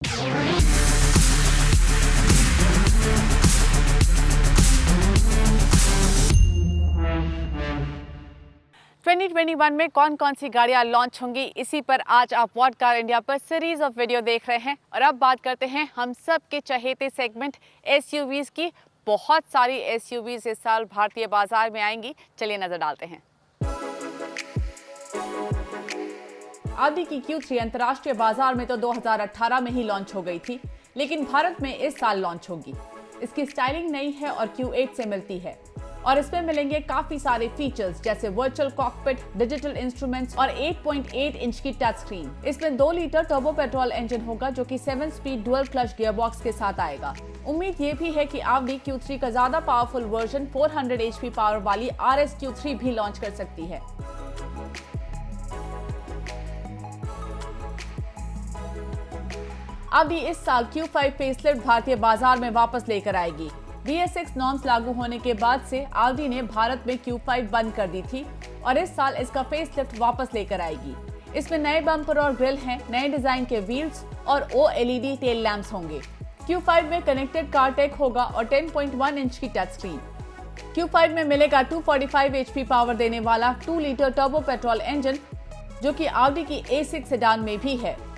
2021 में कौन कौन सी गाड़ियां लॉन्च होंगी, इसी पर आज आप व्हाट कार इंडिया पर सीरीज ऑफ वीडियो देख रहे हैं। और अब बात करते हैं हम सब के चहेते सेगमेंट एसयूवीज की। बहुत सारी एसयूवीज इस साल भारतीय बाजार में आएंगी, चलिए नजर डालते हैं। ऑडी की Q3 अंतर्राष्ट्रीय बाजार में तो 2018 में ही लॉन्च हो गई थी, लेकिन भारत में इस साल लॉन्च होगी। इसकी स्टाइलिंग नई है और Q8 से मिलती है और इसमें मिलेंगे काफी सारे फीचर्स जैसे वर्चुअल कॉकपिट, डिजिटल इंस्ट्रूमेंट्स और 8.8 इंच की टच स्क्रीन। इसमें 2 लीटर टर्बो पेट्रोल इंजन होगा जो कि 7 स्पीड डुअल क्लच गियरबॉक्स के साथ आएगा। उम्मीद ये भी है कि ऑडी Q3 का ज्यादा पावरफुल वर्जन 400 HP पावर वाली RS Q3 भी लॉन्च कर सकती है। ऑडी इस साल Q5 फेसलिफ्ट भारतीय बाजार में वापस लेकर आएगी। BS6 नॉर्म्स लागू होने के बाद से ऑडी ने भारत में Q5 बंद कर दी थी और इस साल इसका फेसलिफ्ट वापस लेकर आएगी। इसमें नए बम्पर और ग्रिल हैं, नए डिजाइन के व्हील्स और OLED टेल लैंप्स होंगे। Q5 में कनेक्टेड कार टेक होगा और 10.1 इंच की टच स्क्रीन। Q5 में मिलेगा 245 HP पावर देने वाला 2 लीटर टर्बो पेट्रोल इंजन जो कि ऑडी की A6 सेडान में भी है।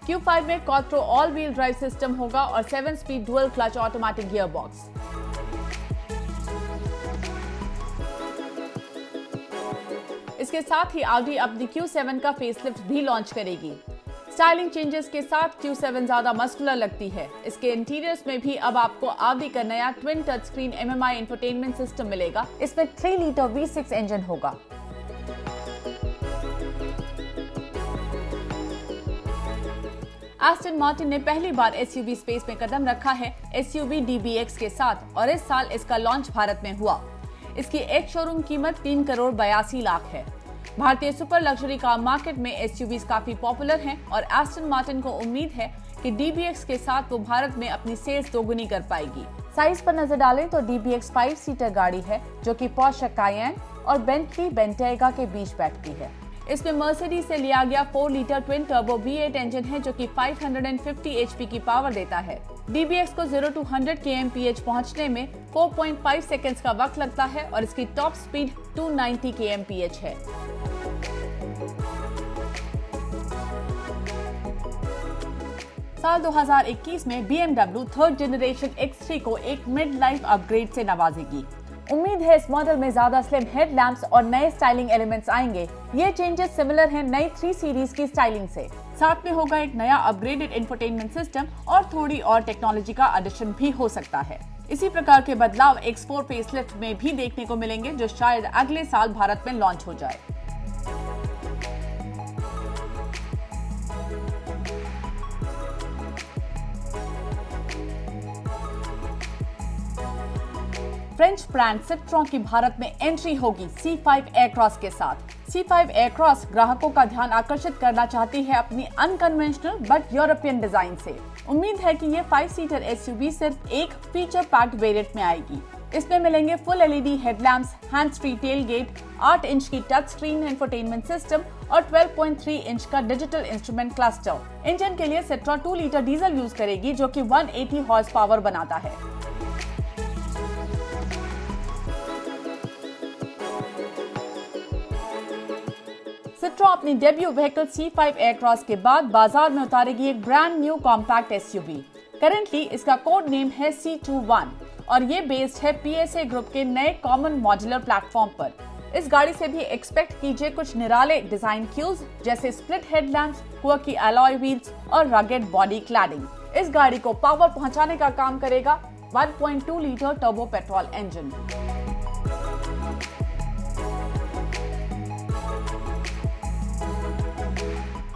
Q5 में quattro all wheel drive system होगा और 7 speed dual clutch automatic gearbox. इसके साथ ही ऑडी अपनी Q7 का फेसलिफ्ट भी लॉन्च करेगी। स्टाइलिंग चेंजेस के साथ Q7 ज्यादा मस्कुलर लगती है। इसके इंटीरियर्स में भी अब आपको ऑडी का नया twin touch screen MMI infotainment system मिलेगा। इसमें 3 लीटर V6 इंजन होगा। एस्टन मार्टिन ने पहली बार एसयूवी स्पेस में कदम रखा है SUV DBX के साथ और इस साल इसका लॉन्च भारत में हुआ। इसकी एक शोरूम कीमत 3 करोड़ 82 लाख है। भारतीय सुपर लग्जरी कार मार्केट में एसयूवीज काफी पॉपुलर हैं और एस्टन मार्टिन को उम्मीद है कि DBX के साथ वो भारत में अपनी सेल्स दोगुनी कर पाएगी। साइज पर नजर डालें तो DBX 5 सीटर गाड़ी है जो कि पोर्शे कायेन और बेंटली बेंटेगा के बीच बैठती है। इसमें मर्सिडीज से लिया गया 4 litre twin turbo V8 engine है जो कि 550 HP की पावर देता है। DBX को 0 to 100 kmph पहुंचने में 4.5 सेकंड्स का वक्त लगता है और इसकी टॉप स्पीड 290 kmph है। साल 2021 में BMW 3rd जनरेशन X3 को एक मिड लाइफ अपग्रेड से नवाजेगी। उम्मीद है इस मॉडल में ज्यादा स्लिम हेडलैम्प्स और नए स्टाइलिंग एलिमेंट्स आएंगे। ये चेंजेस सिमिलर हैं नई 3 सीरीज की स्टाइलिंग से। साथ में होगा एक नया अपग्रेडेड इंफोटेनमेंट सिस्टम और थोड़ी और टेक्नोलॉजी का एडिशन भी हो सकता है। इसी प्रकार के बदलाव X4 फेसलिफ्ट में भी देखने को मिलेंगे जो शायद अगले साल भारत में लॉन्च हो जाए। फ्रेंच ब्रांड सिट्रोन की भारत में एंट्री होगी C5 एयरक्रॉस के साथ। C5 एयरक्रॉस ग्राहकों का ध्यान आकर्षित करना चाहती है अपनी अनकन्वेंशनल बट यूरोपियन डिजाइन से। उम्मीद है कि ये 5 सीटर SUV सिर्फ एक फीचर पैक्ड वेरिएंट में आएगी। इसमें मिलेंगे full LED headlamps, hands free tailgate, 8 inch की टच स्क्रीन इंफोटेनमेंट सिस्टम और 12.3 इंच का डिजिटल इंस्ट्रूमेंट क्लस्टर। इंजन के लिए सिट्रोन 2 लीटर डीजल यूज करेगी जो कि 180 हॉर्स पावर बनाता है। सिट्रोन अपनी डेब्यू व्हीकल C5 एयरक्रॉस के बाद बाजार में उतारेगी एक brand new compact SUV। Currently इसका कोड नेम है C21 और ये बेस्ड है PSA ग्रुप के नए कॉमन मॉड्यूलर प्लेटफॉर्म पर। इस गाड़ी से भी एक्सपेक्ट कीजिए कुछ निराले डिजाइन क्यूज जैसे split headlamps, quirky alloy wheels और रगेड बॉडी क्लैडिंग। इस गाड़ी को पावर पहुंचाने का काम करेगा 1.2 litre turbo petrol engine.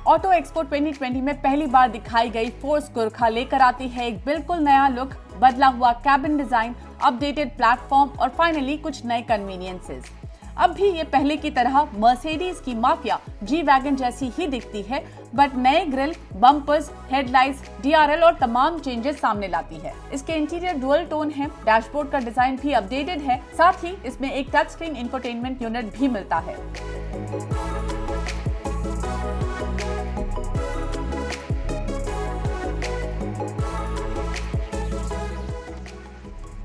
Auto expo 2020 में पहली बार दिखाई गई फोर्स गुरखा लेकर आती है एक बिल्कुल नया लुक, बदला हुआ कैबिन डिजाइन, अपडेटेड प्लेटफॉर्म और फाइनली कुछ नए कन्वीनियंसेस। अब भी ये पहले की तरह मर्सिडीज की माफिया G-वैगन जैसी ही दिखती है, बट नए ग्रिल, बम्पर्स, हेडलाइट्स, DRL और तमाम चेंजेस सामने लाती है। इसके इंटीरियर डुअल टोन है, डैशबोर्ड का डिजाइन भी अपडेटेड है, साथ ही इसमें एक टच स्क्रीन इंफोटेनमेंट यूनिट भी मिलता है।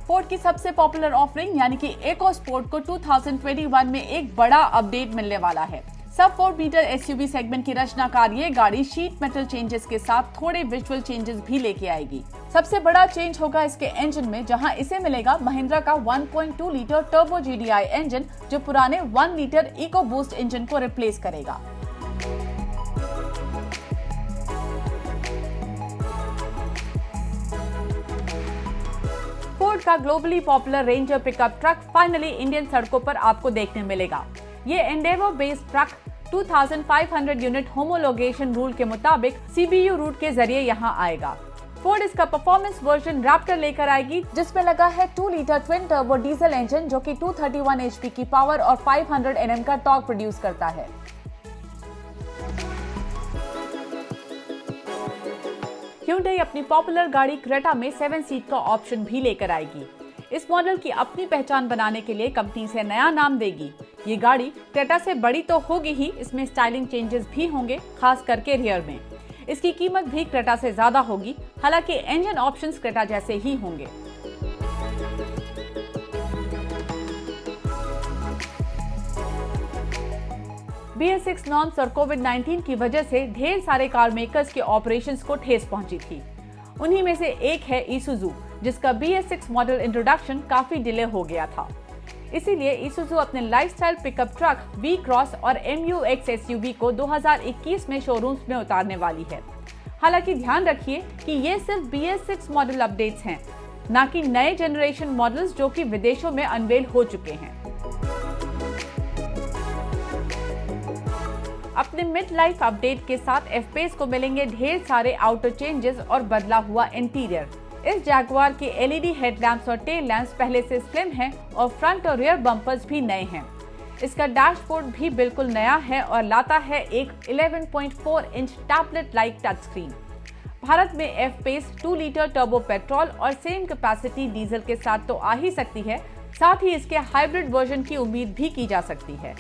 फोर्ड की सबसे पॉपुलर ऑफरिंग यानी कि EcoSport को 2021 में एक बड़ा अपडेट मिलने वाला है। सब 4 मीटर एसयूवी सेगमेंट की रचनाकार ये गाड़ी शीट मेटल चेंजेस के साथ थोड़े विजुअल चेंजेस भी लेके आएगी। सबसे बड़ा चेंज होगा इसके इंजन में, जहां इसे मिलेगा महिंद्रा का 1.2 लीटर टर्बो GDI इंजन, जो पुराने 1 लीटर EcoBoost इंजन को रिप्लेस करेगा। फोर्ड का globally popular ranger pickup truck finally Indian सड़कों पर आपको देखने मिलेगा। ये Endeavour based truck 2500 unit homologation rule के मुताबिक CBU रूट के जरिए यहां आएगा। फोर्ड इसका परफॉर्मेंस वर्जन रैप्टर लेकर आएगी, जिसमें लगा है 2 litre twin turbo diesel engine, जो कि 231 HP की पावर और 500 Nm का टॉर्क प्रोड्यूस करता है। Hyundai अपनी पॉपुलर गाड़ी क्रेटा में 7 सीट का ऑप्शन भी लेकर आएगी। इस मॉडल की अपनी पहचान बनाने के लिए कंपनी इसे नया नाम देगी। ये गाड़ी क्रेटा से बड़ी तो होगी ही, इसमें स्टाइलिंग चेंजेस भी होंगे, खास करके रियर में। इसकी कीमत भी क्रेटा से ज्यादा होगी, हालांकि इंजन ऑप्शंस क्रेटा जैसे ही होंगे। BS6 नॉर्म्स और कोविड-19 की वजह से ढेर सारे कार मेकर्स के ऑपरेशंस को ठेस पहुंची थी। उन्हीं में से एक है Isuzu, जिसका BS6 मॉडल इंट्रोडक्शन काफी डिले हो गया था। इसीलिए Isuzu अपने लाइफस्टाइल पिकअप ट्रक V-Cross और MU-X SUV को 2021 में शोरूम्स में उतारने वाली है। हालांकि ध्यान रखिए कि ये सिर्फ BS6 मॉडल अपडेट्स हैं, न कि नए जनरेशन मॉडल्स जो कि विदेशों में अनवेल हो चुके हैं। अपने मिड लाइफ अपडेट के साथ F-Pace को मिलेंगे ढेर सारे आउटर चेंजेस और बदला हुआ इंटीरियर। इस जैगुआर के LED हेडलैम्प्स और टेल लैंप्स पहले से स्लिम हैं और फ्रंट और रियर बम्पर्स भी नए हैं। इसका डैशबोर्ड भी बिल्कुल नया है और लाता है एक 11.4 inch tablet like touch screen. Bharat में F-Pace 2 लीटर टर्बो पेट्रोल और सेम कैपेसिटी डीजल के साथ तो आ ही सकती है, साथ ही इसके हाइब्रिड वर्जन की उम्मीद भी की जा सकती है।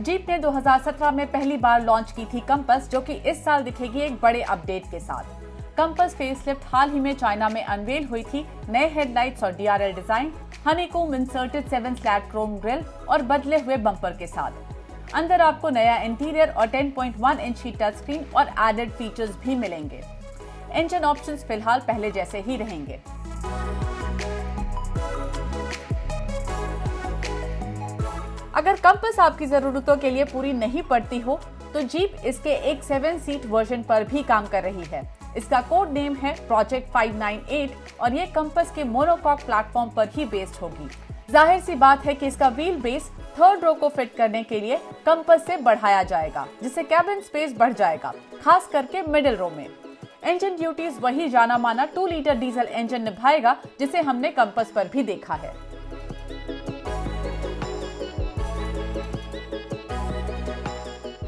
जीप ने 2017 में पहली बार लॉन्च की थी कंपस, जो कि इस साल दिखेगी एक बड़े अपडेट के साथ। कंपस फेसलिफ्ट हाल ही में चाइना में अनवेल हुई थी, नए हेडलाइट्स और DRL design, हनीकोम inserted 7 slate Chrome grill और बदले हुए बम्पर के साथ। अंदर आपको नया इंटीरियर और 10.1 इंच की टच स्क्रीन और एडेड फीचर्स भी मिलेंगे। इंजन ऑप्शंस फिलहाल पहले जैसे ही रहेंगे। अगर कंपस आपकी जरूरतों के लिए पूरी नहीं पड़ती हो, तो जीप इसके एक 7 सीट वर्जन पर भी काम कर रही है। इसका कोड नेम है प्रोजेक्ट 598 और ये कंपस के मोनोकॉक प्लेटफॉर्म पर ही बेस्ड होगी। जाहिर सी बात है कि इसका व्हील बेस थर्ड रो को फिट करने के लिए कंपस से बढ़ाया जाएगा, जिससे कैबिन स्पेस बढ़ जाएगा, खास करके मिडिल रो में। इंजन ड्यूटीज वही जाना माना 2 लीटर डीजल इंजन निभाएगा, जिसे हमने कंपस पर भी देखा है।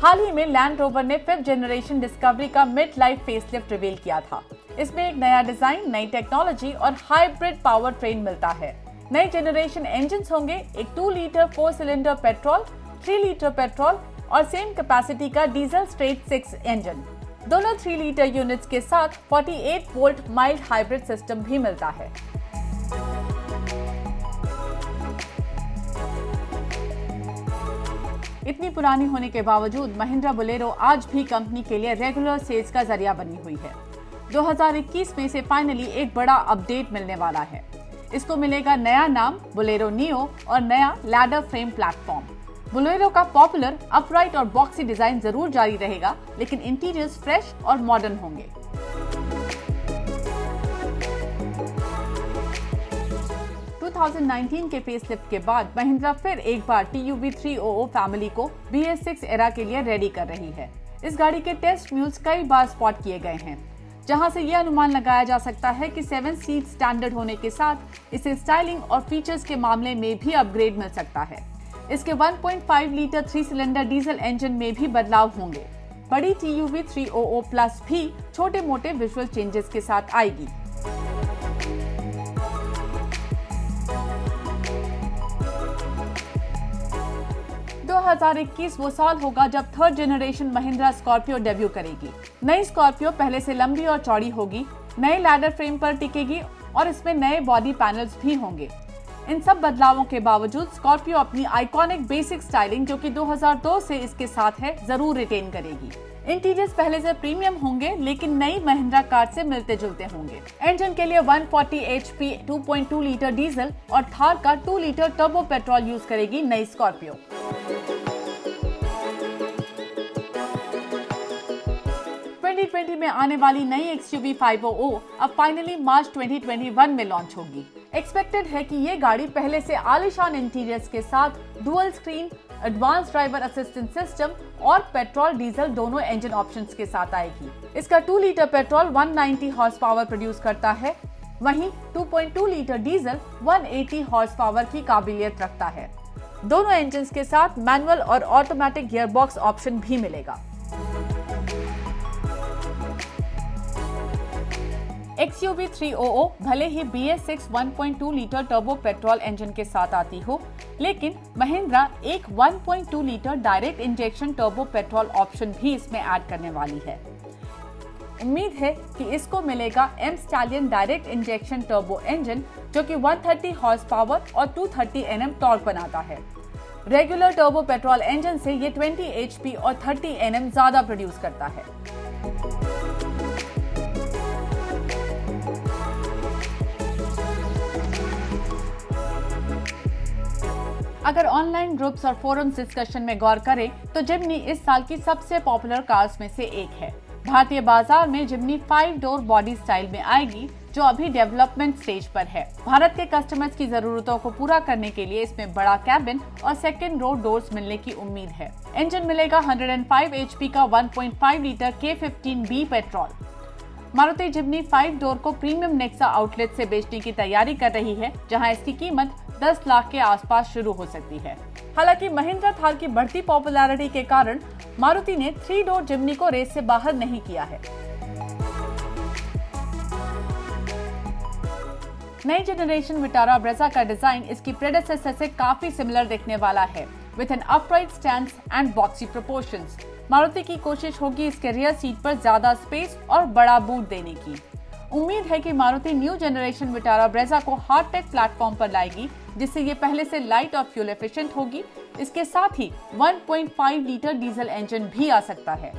हाल ही में लैंड रोवर ने 5th जनरेशन डिस्कवरी का मिड लाइफ फेसलिफ्ट रिवील किया था। इसमें एक नया डिजाइन, नई टेक्नोलॉजी और हाइब्रिड पावर ट्रेन मिलता है। नए जनरेशन इंजन्स होंगे, एक 2 litre 4 cylinder petrol, 3 litre petrol और सेम कैपेसिटी का डीजल स्ट्रेट 6 इंजन। दोनों 3 लीटर यूनिट्स के साथ 48 वोल्ट माइल्ड हाइब्रिड सिस्टम भी मिलता है। इतनी पुरानी होने के बावजूद महिंद्रा बोलेरो आज भी कंपनी के लिए रेगुलर सेल्स का जरिया बनी हुई है। 2021 में से फाइनली एक बड़ा अपडेट मिलने वाला है। इसको मिलेगा नया नाम बोलेरो नियो और नया लैडर फ्रेम प्लेटफॉर्म। बोलेरो का पॉपुलर अपराइट और बॉक्सी डिजाइन जरूर जारी रहेगा, लेकिन इंटीरियर्स फ्रेश और मॉडर्न होंगे। - 2019 के फेसलिफ्ट के बाद महिंद्रा फिर एक बार TUV 300 फैमिली को BS6 एरा के लिए रेडी कर रही है। इस गाड़ी के टेस्ट म्यूल्स कई बार स्पॉट किए गए हैं, जहां से यह अनुमान लगाया जा सकता है कि 7 सीट स्टैंडर्ड होने के साथ इसे स्टाइलिंग और फीचर्स के मामले में भी अपग्रेड मिल सकता है। इसके 1.5 लीटर 3 सिलेंडर डीजल इंजन में भी बदलाव होंगे। बड़ी TUV 300 प्लस भी छोटे मोटे विजुअल चेंजेस के साथ आएगी। 2021 वो साल होगा जब third generation Mahindra Scorpio debut करेगी। नई स्कॉर्पियो पहले से लंबी और चौड़ी होगी, नए लैडर फ्रेम पर टिकेगी और इसमें नए बॉडी पैनल्स भी होंगे। इन सब बदलावों के बावजूद स्कॉर्पियो अपनी आइकॉनिक बेसिक स्टाइलिंग जो कि 2002 से इसके साथ है जरूर रिटेन करेगी। इंटीरियर्स पहले से प्रीमियम होंगे लेकिन नई महिंद्रा कार से मिलते जुलते होंगे। इंजन के लिए 140 HP 2.2 लीटर डीजल और थार का 2 लीटर टर्बो पेट्रोल यूज करेगी नई स्कॉर्पियो। में आने वाली नई XUV 500 अब फाइनली मार्च 2021 में लॉन्च होगी। एक्सपेक्टेड है कि ये गाड़ी पहले से आलीशान इंटीरियर्स के साथ dual screen, advance driver assistant system और पेट्रोल डीजल दोनों इंजन ऑप्शंस के साथ आएगी। इसका 2 litre petrol 190 horse power produce करता है, वहीं 2.2 लीटर डीजल 180 हॉर्स पावर की काबिलियत रखता है। दोनों इंजन के साथ मैनुअल और ऑटोमेटिक गियरबॉक्स ऑप्शन भी मिलेगा। XUV 300 भले ही BS6 1.2 litre turbo petrol engine के साथ आती हो, लेकिन महिंद्रा एक 1.2 litre direct injection turbo petrol option भी इसमें ऐड करने वाली है। उम्मीद है कि इसको मिलेगा M stallion direct injection turbo engine जो कि 130 हॉर्स पावर और 230 Nm टॉर्क बनाता है। रेगुलर टर्बो पेट्रोल इंजन से ये 20 HP और 30 Nm ज्यादा प्रोड्यूस करता है। अगर ऑनलाइन ग्रुप्स और फोरम्स डिस्कशन में गौर करें तो जिम्नी इस साल की सबसे पॉपुलर कार्स में से एक है। भारतीय बाजार में जिम्नी 5 डोर बॉडी स्टाइल में आएगी जो अभी डेवलपमेंट स्टेज पर है। भारत के कस्टमर्स की जरूरतों को पूरा करने के लिए इसमें बड़ा कैबिन और सेकंड रो डोर्स मिलने की उम्मीद है। इंजन मिलेगा 105 HP का 1.5 litre K15B petrol. Maruti Jimny 5 door को प्रीमियम नेक्सा आउटलेट से बेचने की तैयारी कर रही है, जहां इसकी कीमत 10 लाख के आसपास शुरू हो सकती है। हालांकि महिंद्रा थार की बढ़ती पॉपुलैरिटी के कारण मारुति ने 3 डोर जिम्नी को रेस से बाहर नहीं किया है। नई जनरेशन विटारा ब्रेजा का डिजाइन इसकी प्रेडेसेसर से काफी सिमिलर दिखने वाला है, with an upright stance and boxy proportions. Maruti की कोशिश होगी इसके रियर सीट पर ज्यादा स्पेस और बड़ा बूट देने की। उम्मीद है कि Maruti new generation Vitara Brezza को हार्ड टेक प्लेटफॉर्म पर लाएगी, जिससे ये पहले से लाइट और फ्यूल एफिशिएंट होगी। इसके साथ ही 1.5 लीटर डीजल इंजन भी आ सकता है।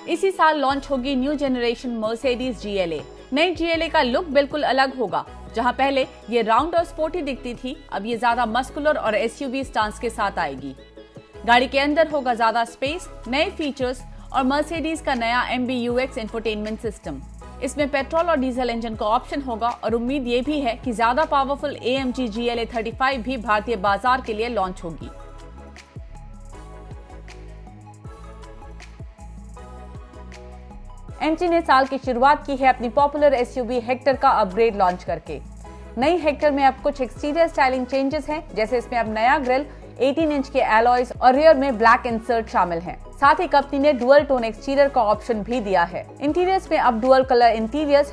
इसी साल लॉन्च होगी न्यू जनरेशन मर्सिडीज GLA। नई GLA का लुक बिल्कुल अलग होगा। जहां पहले ये राउंड और स्पोर्टी दिखती थी, अब ये ज्यादा मस्कुलर और SUV स्टांस के साथ आएगी। गाड़ी के अंदर होगा ज्यादा स्पेस, नए फीचर्स और मर्सिडीज का नया MBUX इंफोटेनमेंट सिस्टम। इसमें पेट्रोल और डीजल इंजन का ऑप्शन होगा और उम्मीद ये भी है कि ज्यादा पावरफुल AMG GLA 35 भी भारतीय बाजार के लिए लॉन्च होगी। MG ने साल की शुरुआत की है अपनी पॉपुलर SUV हेक्टर का अपग्रेड लॉन्च करके। नई हेक्टर में अब कुछ एक्सटीरियर स्टाइलिंग चेंजेस हैं, जैसे इसमें अब नया ग्रिल, 18 इंच के एलॉयज और रियर में ब्लैक इंसर्ट शामिल हैं। साथ ही कंपनी ने डुअल टोन एक्सटीरियर का ऑप्शन भी दिया है। इंटीरियर्स में अब dual colour interiors,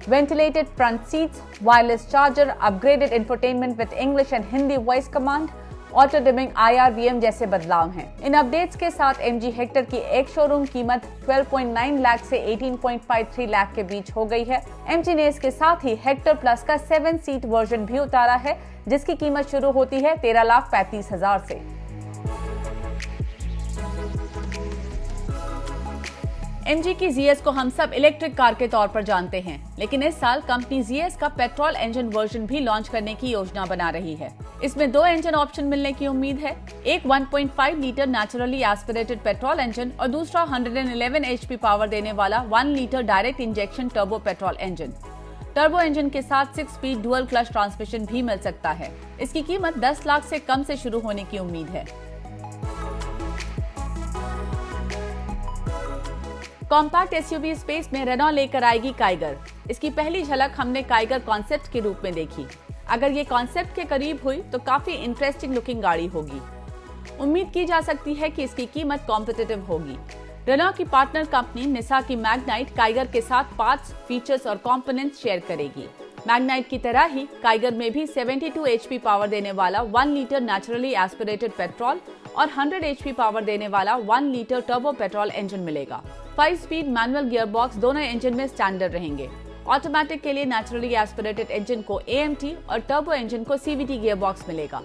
ventilated front seats, wireless charger, upgraded infotainment with English and Hindi voice command, auto dimming IRVM जैसे बदलाव हैं। इन अपडेट्स के साथ MG हेक्टर की एक शोरूम कीमत 12.9 लाख से 18.53 लाख के बीच हो गई है। MG ने इसके साथ ही हेक्टर प्लस का 7 सीट वर्जन भी उतारा है, जिसकी कीमत शुरू होती है 13,35,000 से। MG की ZS को हम सब इलेक्ट्रिक कार के तौर पर जानते हैं, लेकिन इस साल कंपनी ZS का पेट्रोल इंजन वर्जन भी लॉन्च करने की योजना बना रही है। इसमें 2 इंजन ऑप्शन मिलने की उम्मीद है, एक 1.5 litre naturally aspirated petrol engine और दूसरा 111 HP पावर देने वाला 1 litre direct injection turbo petrol engine. Turbo engine के साथ 6 स्पीड डुअल क्लच ट्रांसमिशन भी मिल सकता है। इसकी कीमत 10 लाख से कम से शुरू होने की उम्मीद है। कॉम्पैक्ट SUV स्पेस में रेनॉल्ट लेकर आएगी काइगर। इसकी पहली झलक हमने काइगर कॉन्सेप्ट के रूप में देखी। अगर ये कॉन्सेप्ट के करीब हुई तो काफी इंटरेस्टिंग लुकिंग गाड़ी होगी। उम्मीद की जा सकती है कि इसकी कीमत कॉम्पिटिटिव होगी। रेनॉल्ट की पार्टनर कंपनी निसा की मैग्नाइट काइगर के साथ पार्ट्स, फीचर्स और कंपोनेंट्स शेयर करेगी। मैग्नाइट की तरह ही काइगर में भी 72 HP पावर देने वाला 1 लीटर नेचुरली एस्पिरेटेड पेट्रोल और 100 HP पावर देने वाला 1 लीटर टर्बो पेट्रोल इंजन मिलेगा। 5 स्पीड मैनुअल गियरबॉक्स दोनों इंजन में स्टैंडर्ड रहेंगे। ऑटोमेटिक के लिए नेचुरली एस्पिरेटेड इंजन को AMT और टर्बो इंजन को CVT गियरबॉक्स मिलेगा।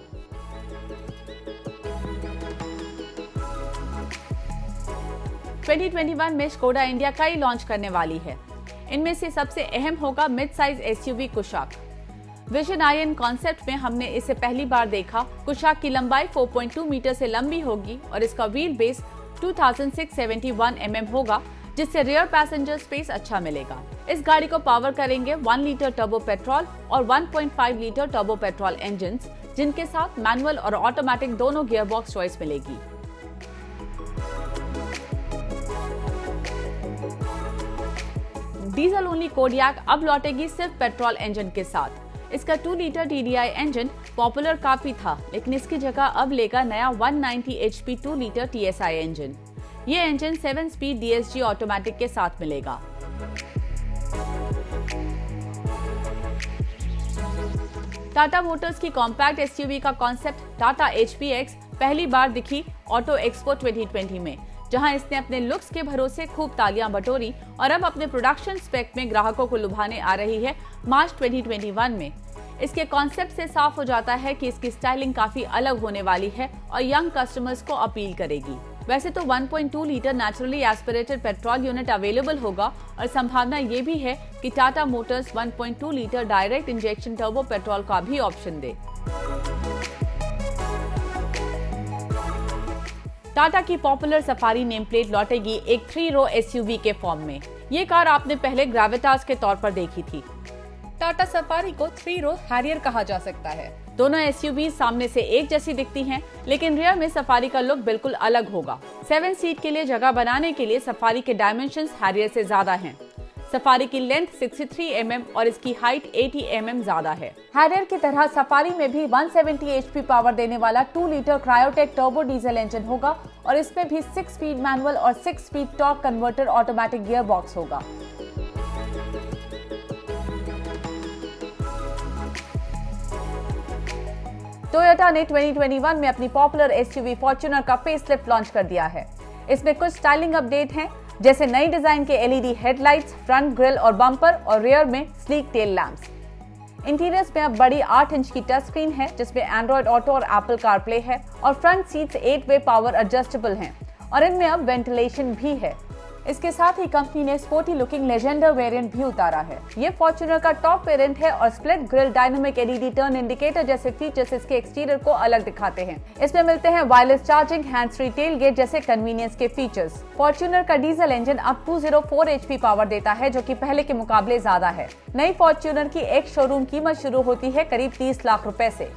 ट्वेंटी 2021 में स्कोडा इंडिया कई लॉन्च करने वाली है। इनमें से सबसे अहम होगा mid size SUV Kushaq. Vision ion concept में हमने इसे पहली बार देखा। कुशाक की लंबाई 4.2 मीटर से लंबी होगी और इसका व्हील बेस 2671 mm होगा, जिससे रियर पैसेंजर स्पेस अच्छा मिलेगा। इस गाड़ी को पावर करेंगे 1 लीटर टर्बो पेट्रोल और 1.5 लीटर टर्बो पेट्रोल इंजन, जिनके साथ मैनुअल और ऑटोमेटिक दोनों गियरबॉक्स चॉइस मिलेगी। डीजल ओनली कोडियाक अब लौटेगी सिर्फ पेट्रोल इंजन के साथ। इसका 2 लीटर TDI इंजन पॉपुलर काफी था, लेकिन इसकी जगह अब लेगा नया 190 HP 2 लीटर TSI इंजन। ये इंजन 7 स्पीड DSG ऑटोमेटिक के साथ मिलेगा। टाटा मोटर्स की कॉम्पैक्ट SUV का कॉन्सेप्ट टाटा HPX पहली बार दिखी ऑटो एक्सपो 2020 में, जहां इसने अपने लुक्स के भरोसे खूब तालियां बटोरी और अब अपने प्रोडक्शन स्पेक में ग्राहकों को लुभाने आ रही है मार्च 2021 में। इसके कॉन्सेप्ट से साफ हो जाता है कि इसकी स्टाइलिंग काफी अलग होने वाली है और यंग कस्टमर्स को अपील करेगी। वैसे तो 1.2 litre naturally aspirated petrol unit available होगा और संभावना ये भी है कि Tata Motors 1.2 litre direct injection turbo petrol का भी ऑप्शन दे। टाटा की पॉपुलर सफारी नेम प्लेट लौटेगी एक 3 रो SUV के फॉर्म में। ये कार आपने पहले ग्रेविटास के तौर पर देखी थी। टाटा सफारी को 3 रो हैरियर कहा जा सकता है। दोनों SUV सामने से एक जैसी दिखती हैं, लेकिन रियर में सफारी का लुक बिल्कुल अलग होगा। 7 सीट के लिए जगह बनाने के लिए सफारी के डायमेंशंस हैरियर से ज्यादा हैं। सफारी की लेंथ 63 mm और इसकी हाइट 80 mm ज्यादा है। हैरियर की तरह सफारी में भी 170 HP पावर देने वाला 2 litre Kryotec turbo diesel engine होगा और इसमें भी 6 स्पीड मैनुअल और 6 speed torque converter automatic gear box होगा। टोयोटा ने 2021 में अपनी पॉपुलर SUV फॉर्च्यूनर का फेसलिफ्ट लॉन्च कर दिया है। इसमें कुछ स्टाइलिंग अपडेट हैं, जैसे नई डिजाइन के LED हेडलाइट्स, फ्रंट ग्रिल और बम्पर और रियर में स्लीक टेल लैंप्स। इंटीरियर्स में अब बड़ी 8 इंच की टच स्क्रीन है, जिसमें एंड्रॉइड ऑटो और एप्पल कारप्ले है और फ्रंट सीट्स 8-वे पावर एडजस्टेबल हैं और इनमें अब वेंटिलेशन भी है। इसके साथ ही कंपनी ने स्पोर्टी लुकिंग लेजेंडर वेरिएंट भी उतारा है। ये फॉर्च्यूनर का टॉप वेरिएंट है और split grille, dynamic LED turn indicator जैसे फीचर्स इसके एक्सटीरियर को अलग दिखाते हैं। इसमें मिलते हैं wireless charging, hands free tailgate जैसे कन्वीनियंस के फीचर्स। फॉर्च्यूनर का डीजल इंजन अब 204 HP पावर देता है, जो कि पहले के मुकाबले ज्यादा है। नई फॉर्च्यूनर की एक शोरूम कीमत शुरू होती है करीब 30 लाख रुपए से।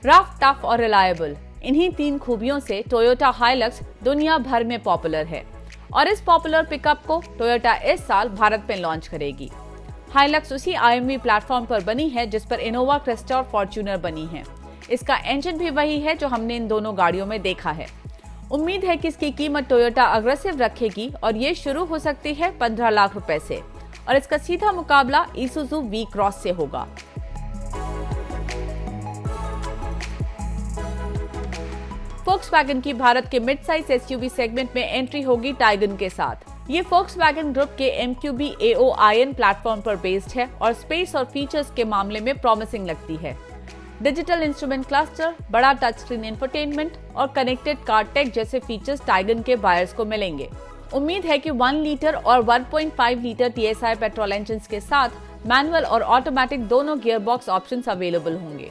रफ, टफ और रिलायबल, इन्हीं 3 खूबियों से टोयोटा हाइलक्स दुनिया भर में पॉपुलर है और इस पॉपुलर पिकअप को टोयोटा इस साल भारत में लॉन्च करेगी। हाइलक्स उसी IMV प्लेटफॉर्म पर बनी है जिस पर इनोवा, क्रिस्टा और फॉर्च्यूनर बनी है। इसका इंजन भी वही है जो हमने इन दोनों गाड़ियों में देखा है। उम्मीद है कि इसकी कीमत टोयोटा अग्रेसिव रखेगी और ये शुरू हो सकती है 15 लाख रुपए से और इसका सीधा मुकाबला ईसुजू V-क्रॉस से होगा। फोक्सवैगन की भारत के मिड साइज SUV सेगमेंट में एंट्री होगी टाइगन के साथ। ये फोक्सवैगन ग्रुप के MQB AOIN प्लेटफॉर्म पर बेस्ड है और स्पेस और फीचर्स के मामले में प्रॉमिसिंग लगती है। डिजिटल इंस्ट्रूमेंट क्लस्टर, बड़ा टच स्क्रीन इंफोटेनमेंट और कनेक्टेड कार टेक जैसे फीचर्स टाइगन के बायर्स को मिलेंगे। उम्मीद है कि 1 लीटर और 1.5 लीटर TSI पेट्रोल इंजन के साथ मैनुअल और ऑटोमेटिक दोनों गियरबॉक्स ऑप्शंस अवेलेबल होंगे।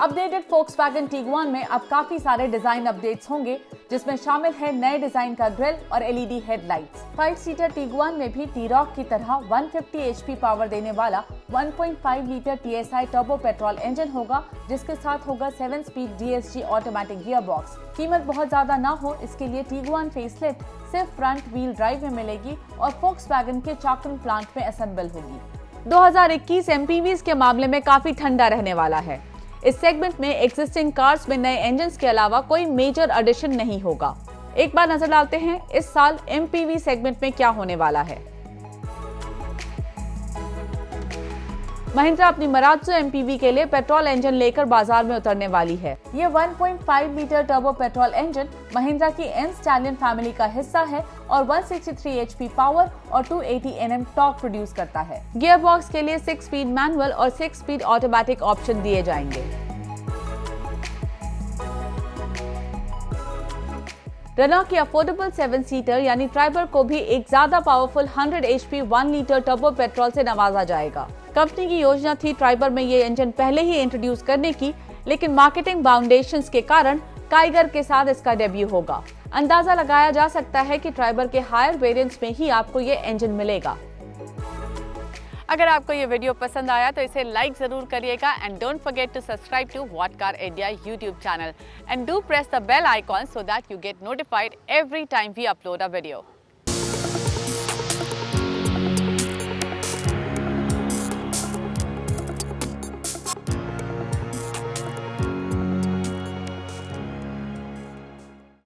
अपडेटेड Volkswagen Tiguan में अब काफी सारे डिजाइन अपडेट्स होंगे, जिसमें शामिल है नए डिजाइन का ग्रिल और LED हेडलाइट्स। 5 सीटर Tiguan में भी T-Roc की तरह 150 HP पावर देने वाला 1.5 litre TSI turbo petrol engine होगा, जिसके साथ होगा 7 speed DSG automatic gear box. कीमत बहुत ज्यादा ना हो, इसके लिए Tiguan फेसलिफ्ट सिर्फ फ्रंट व्हील ड्राइव में मिलेगी और Volkswagen के चाकन प्लांट में असेंबल होगी। 2021 MPVs के मामले में काफी ठंडा रहने वाला है। इस सेगमेंट में एग्जिस्टिंग कार्स में नए इंजन्स के अलावा कोई मेजर एडिशन नहीं होगा। एक बार नजर डालते हैं इस साल एमपीवी सेगमेंट में क्या होने वाला है। महिंद्रा अपनी मरात्सु एमपीवी के लिए पेट्रोल इंजन लेकर बाजार में उतरने वाली है। ये 1.5 litre turbo petrol engine Mahindra की एन स्टैलियन फैमिली का हिस्सा है और 163 एचपी पावर और 280 Nm टॉर्क प्रोड्यूस करता है। गियर बॉक्स के लिए 6 स्पीड मैनुअल और 6 स्पीड ऑटोमेटिक ऑप्शन दिए जाएंगे। रेनॉल्ट की अफोर्डेबल 7 सीटर यानी ट्राइबर को भी एक ज्यादा powerful 100 HP 1 litre turbo petrol से नवाजा जाएगा। कंपनी की योजना थी ट्राइबर में ये इंजन पहले ही इंट्रोड्यूस करने की, लेकिन मार्केटिंग बाउंडेशंस के कारण काइगर के साथ इसका डेब्यू होगा। अंदाजा लगाया जा सकता है कि ट्राइबर के हायर वेरिएंट्स में ही आपको ये इंजन मिलेगा। अगर आपको ये वीडियो पसंद आया तो इसे लाइक जरूर करिएगा and don't forget to subscribe to what car India YouTube channel and do press the bell icon so that you get notified every time we upload a video.